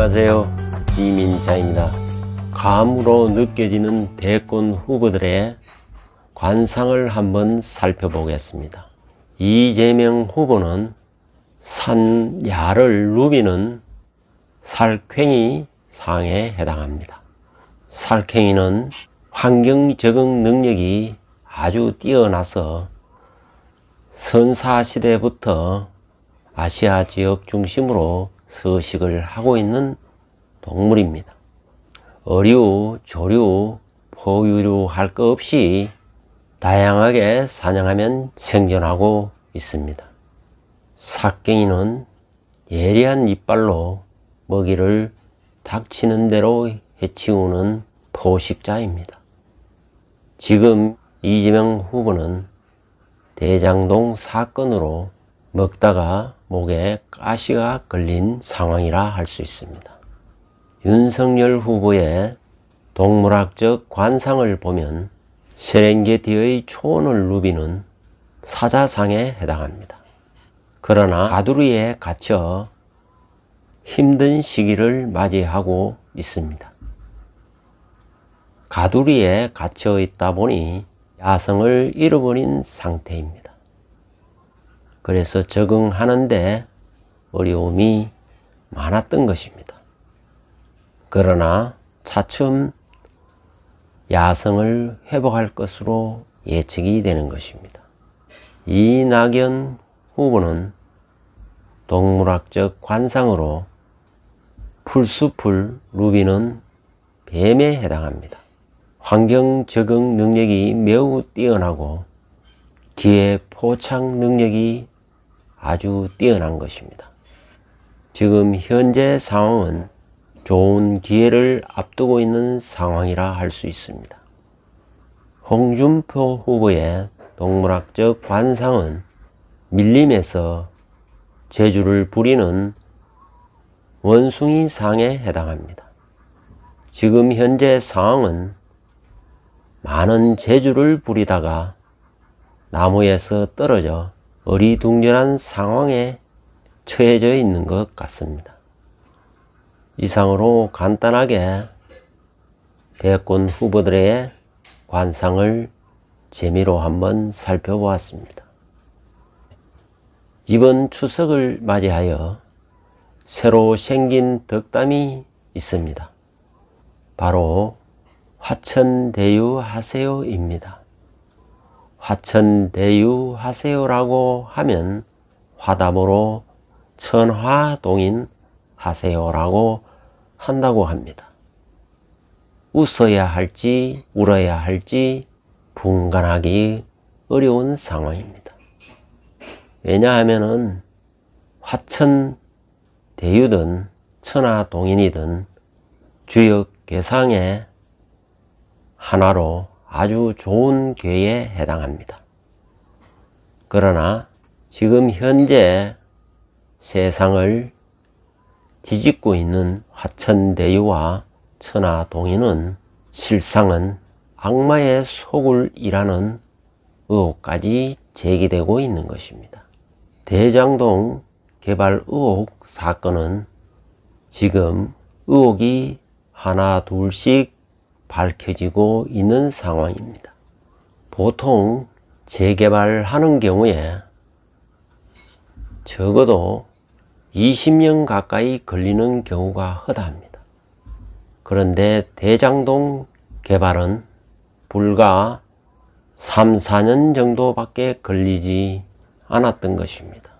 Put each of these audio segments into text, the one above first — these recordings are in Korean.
안녕하세요. 이민자입니다. 감으로 느껴지는 대권 후보들의 관상을 한번 살펴보겠습니다. 이재명 후보는 산 야를 누비는 살쾡이 상에 해당합니다. 살쾡이는 환경 적응 능력이 아주 뛰어나서 선사시대부터 아시아 지역 중심으로 서식을 하고 있는 동물입니다. 어류, 조류, 포유류 할 것 없이 다양하게 사냥하면 생존하고 있습니다. 살쾡이는 예리한 이빨로 먹이를 닥치는 대로 해치우는 포식자입니다. 지금 이재명 후보는 대장동 사건으로 먹다가 목에 가시가 걸린 상황이라 할 수 있습니다. 윤석열 후보의 동물학적 관상을 보면 세렝게티의 초원을 누비는 사자상에 해당합니다. 그러나 가두리에 갇혀 힘든 시기를 맞이하고 있습니다. 가두리에 갇혀 있다 보니 야성을 잃어버린 상태입니다. 그래서 적응하는데 어려움이 많았던 것입니다. 그러나 차츰 야성을 회복할 것으로 예측이 되는 것입니다. 이낙연 후보는 동물학적 관상으로 풀숲을 누비는 뱀에 해당합니다. 환경 적응 능력이 매우 뛰어나고 기회 포착 능력이 아주 뛰어난 것입니다. 지금 현재 상황은 좋은 기회를 앞두고 있는 상황이라 할 수 있습니다. 홍준표 후보의 동물학적 관상은 밀림에서 재주를 부리는 원숭이 상에 해당합니다. 지금 현재 상황은 많은 재주를 부리다가 나무에서 떨어져 어리둥절한 상황에 처해져 있는 것 같습니다. 이상으로 간단하게 대권 후보들의 관상을 재미로 한번 살펴보았습니다. 이번 추석을 맞이하여 새로 생긴 덕담이 있습니다. 바로 화천대유하세요입니다. 화천대유하세요라고 하면 화답으로 천화동인 하세요라고 한다고 합니다. 웃어야 할지 울어야 할지 분간하기 어려운 상황입니다. 왜냐하면은 화천대유든 천하동인이든 주역 개상의 하나로 아주 좋은 괴에 해당합니다. 그러나 지금 현재 세상을 뒤집고 있는 화천대유와 천하동인은 실상은 악마의 속을 일하는 의혹까지 제기되고 있는 것입니다. 대장동 개발 의혹 사건은 지금 의혹이 하나 둘씩 밝혀지고 있는 상황입니다. 보통 재개발하는 경우에 적어도 20년 가까이 걸리는 경우가 허다합니다. 그런데 대장동 개발은 불과 3, 4년 정도밖에 걸리지 않았던 것입니다.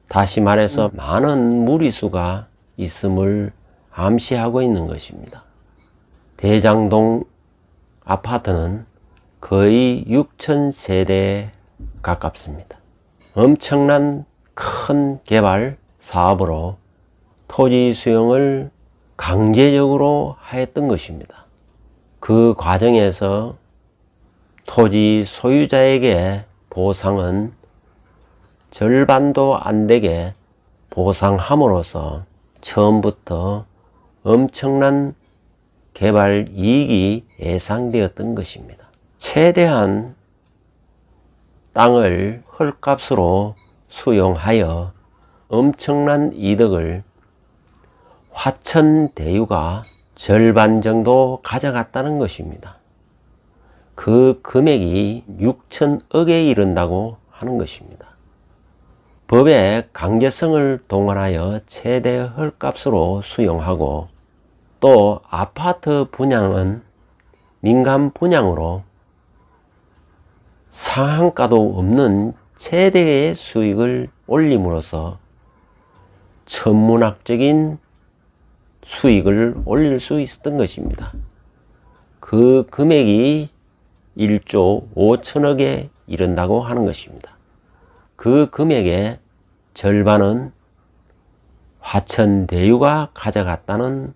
다시 말해서 많은 무리수가 있음을 암시하고 있는 것입니다. 대장동 아파트는 거의 6,000세대에 가깝습니다. 엄청난 큰 개발 사업으로 토지 수용을 강제적으로 하였던 것입니다. 그 과정에서 토지 소유자에게 보상은 절반도 안 되게 보상함으로써 처음부터 엄청난 개발 이익이 예상되었던 것입니다. 최대한 땅을 헐값으로 수용하여 엄청난 이득을 화천대유가 절반 정도 가져갔다는 것입니다. 그 금액이 6천억에 이른다고 하는 것입니다. 법의 강제성을 동원하여 최대 헐값으로 수용하고 또 아파트 분양은 민간 분양으로 상한가도 없는 최대의 수익을 올림으로써 천문학적인 수익을 올릴 수 있었던 것입니다. 그 금액이 1조 5천억에 이른다고 하는 것입니다. 그 금액의 절반은 화천대유가 가져갔다는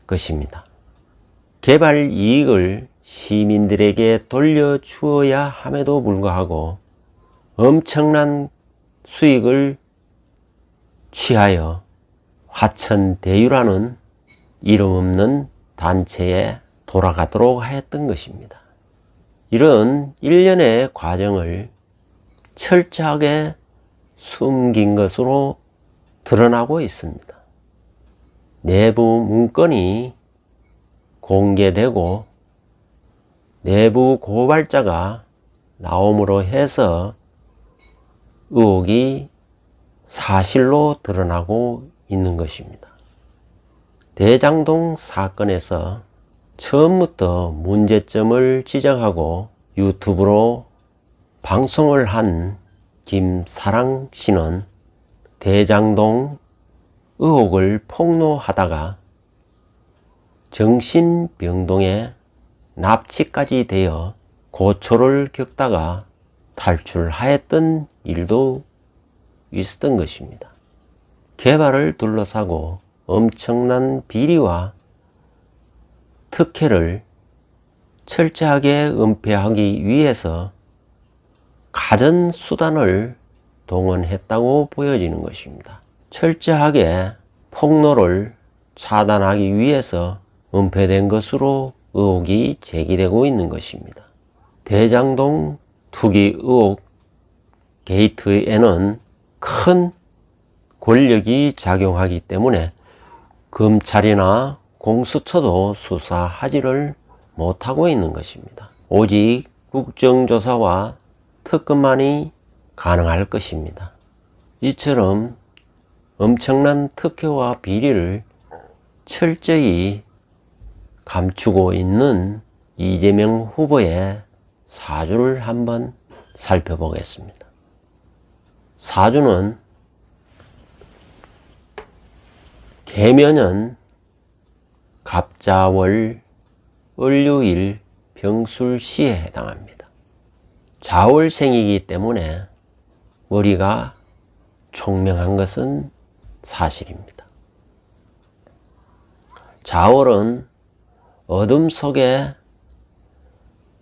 것입니다. 개발 이익을 시민들에게 돌려주어야 함에도 불구하고 엄청난 수익을 취하여 화천대유라는 이름 없는 단체에 돌아가도록 하였던 것입니다. 이런 일련의 과정을 철저하게 숨긴 것으로 드러나고 있습니다. 내부 문건이 공개되고 내부 고발자가 나옴으로 해서 의혹이 사실로 드러나고 있는 것입니다. 대장동 사건에서 처음부터 문제점을 지적하고 유튜브로 방송을 한 김사랑 씨는 대장동 의혹을 폭로하다가 정신병동에 납치까지 되어 고초를 겪다가 탈출하였던 일도 있었던 것입니다. 개발을 둘러싸고 엄청난 비리와 특혜를 철저하게 은폐하기 위해서 가전수단을 동원했다고 보여지는 것입니다. 철저하게 폭로를 차단하기 위해서 은폐된 것으로 의혹이 제기되고 있는 것입니다. 대장동 투기 의혹 게이트에는 큰 권력이 작용하기 때문에 검찰이나 공수처도 수사하지를 못하고 있는 것입니다. 오직 국정조사와 특검만이 가능할 것입니다. 이처럼 엄청난 특혜와 비리를 철저히 감추고 있는 이재명 후보의 사주를 한번 살펴보겠습니다. 사주는 계면은 갑자월 을류일 병술시에 해당합니다. 자월생이기 때문에 머리가 총명한 것은 사실입니다. 자월은 어둠 속에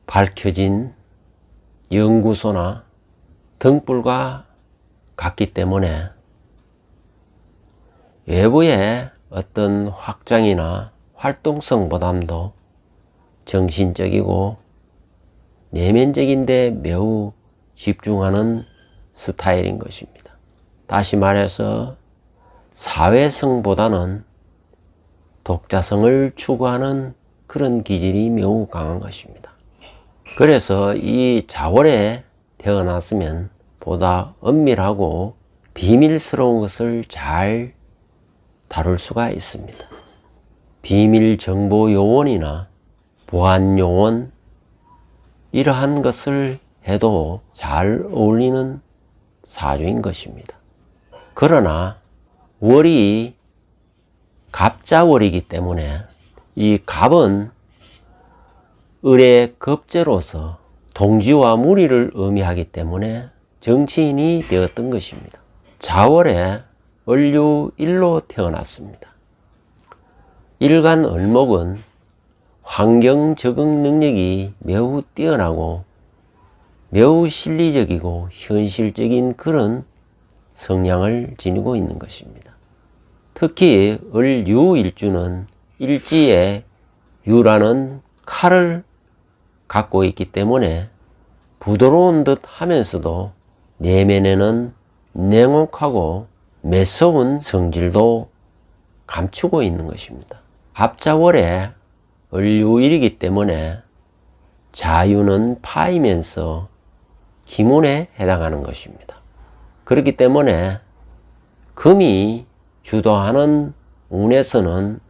밝혀진 연구소나 등불과 같기 때문에 외부의 어떤 확장이나 활동성보다도 정신적이고 내면적인 데 매우 집중하는 스타일인 것입니다. 다시 말해서 사회성보다는 독자성을 추구하는 그런 기질이 매우 강한 것입니다. 그래서 이 자월에 태어났으면 보다 은밀하고 비밀스러운 것을 잘 다룰 수가 있습니다. 비밀 정보 요원이나 보안 요원 이러한 것을 해도 잘 어울리는 사주인 것입니다. 그러나 월이 갑자월이기 때문에 이 갑은 을의 겁재로서 동지와 무리를 의미하기 때문에 정치인이 되었던 것입니다. 자월에 을류일로 태어났습니다. 일간 을목은 환경 적응 능력이 매우 뛰어나고 매우 실리적이고 현실적인 그런 성향을 지니고 있는 것입니다. 특히 을유일주는 일지에 유라는 칼을 갖고 있기 때문에 부드러운 듯 하면서도 내면에는 냉혹하고 매서운 성질도 감추고 있는 것입니다. 합자월의 을유일이기 때문에 자유는 파이면서 기문에 해당하는 것입니다. 그렇기 때문에 금이 주도하는 운에서는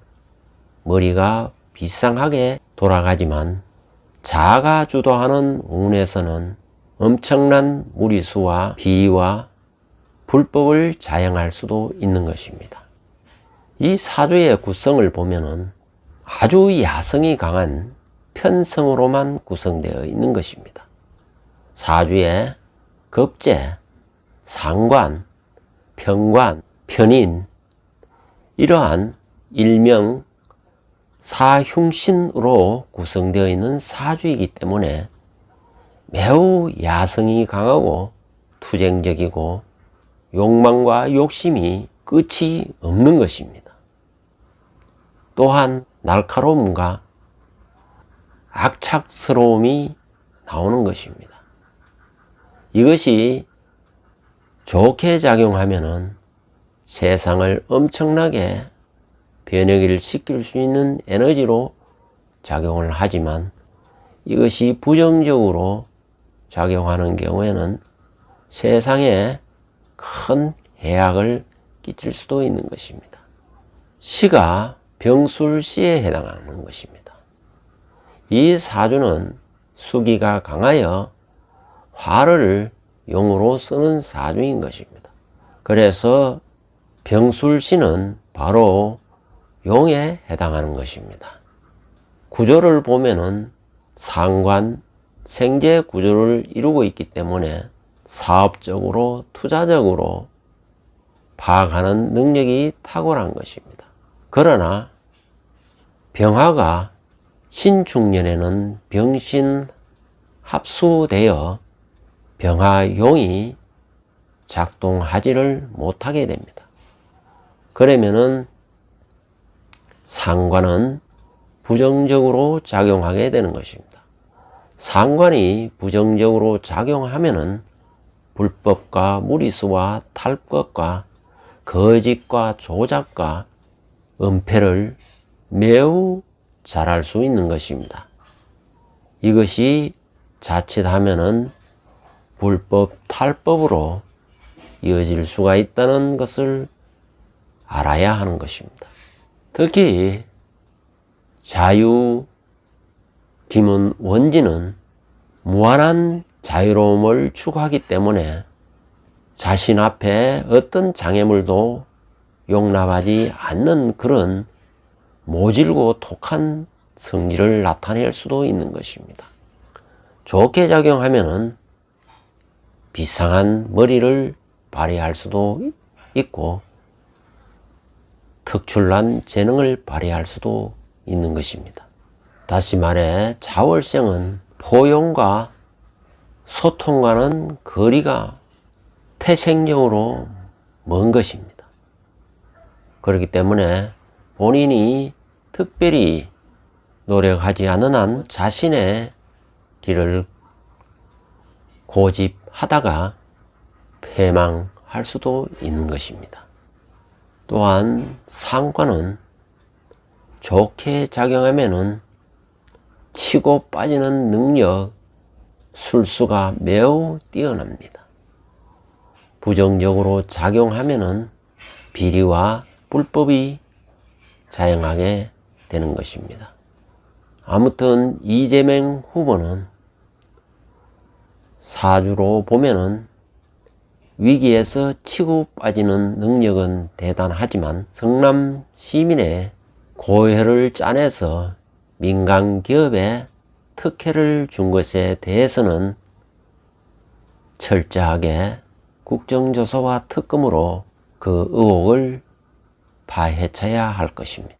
머리가 비상하게 돌아가지만 자가 주도하는 운에서는 엄청난 무리수와 비위와 불법을 자행할 수도 있는 것입니다. 이 사주의 구성을 보면은 아주 야성이 강한 편성으로만 구성되어 있는 것입니다. 사주에 겁재, 상관, 편관, 편인 이러한 일명 사흉신으로 구성되어 있는 사주이기 때문에 매우 야성이 강하고 투쟁적이고 욕망과 욕심이 끝이 없는 것입니다. 또한 날카로움과 악착스러움이 나오는 것입니다. 이것이 좋게 작용하면은 세상을 엄청나게 변혁을 시킬 수 있는 에너지로 작용을 하지만 이것이 부정적으로 작용하는 경우에는 세상에 큰 해악을 끼칠 수도 있는 것입니다. 시가 병술시에 해당하는 것입니다. 이 사주는 수기가 강하여 화를 용으로 쓰는 사주인 것입니다. 그래서 병술시는 바로 용에 해당하는 것입니다. 구조를 보면은 상관, 생재 구조를 이루고 있기 때문에 사업적으로, 투자적으로 파악하는 능력이 탁월한 것입니다. 그러나 병화가 신축년에는 병신 합수되어 병화용이 작동하지를 못하게 됩니다. 그러면은 상관은 부정적으로 작용하게 되는 것입니다. 상관이 부정적으로 작용하면은 불법과 무리수와 탈법과 거짓과 조작과 은폐를 매우 잘할 수 있는 것입니다. 이것이 자칫하면은 불법 탈법으로 이어질 수가 있다는 것을 알아야 하는 것입니다. 특히 자유 기문 원지는 무한한 자유로움을 추구하기 때문에 자신 앞에 어떤 장애물도 용납하지 않는 그런 모질고 독한 성질을 나타낼 수도 있는 것입니다. 좋게 작용하면은 비상한 머리를 발휘할 수도 있고 특출난 재능을 발휘할 수도 있는 것입니다. 다시 말해 자월생은 포용과 소통과는 거리가 태생적으로 먼 것입니다. 그렇기 때문에 본인이 특별히 노력하지 않은 한 자신의 길을 고집하다가 패망할 수도 있는 것입니다. 또한 상관은 좋게 작용하면은 치고 빠지는 능력, 술수가 매우 뛰어납니다. 부정적으로 작용하면은 비리와 불법이 자행하게 되는 것입니다. 아무튼 이재명 후보는 사주로 보면은 위기에서 치고 빠지는 능력은 대단하지만 성남 시민의 고혈을 짜내서 민간 기업에 특혜를 준 것에 대해서는 철저하게 국정조사와 특검으로 그 의혹을 파헤쳐야 할 것입니다.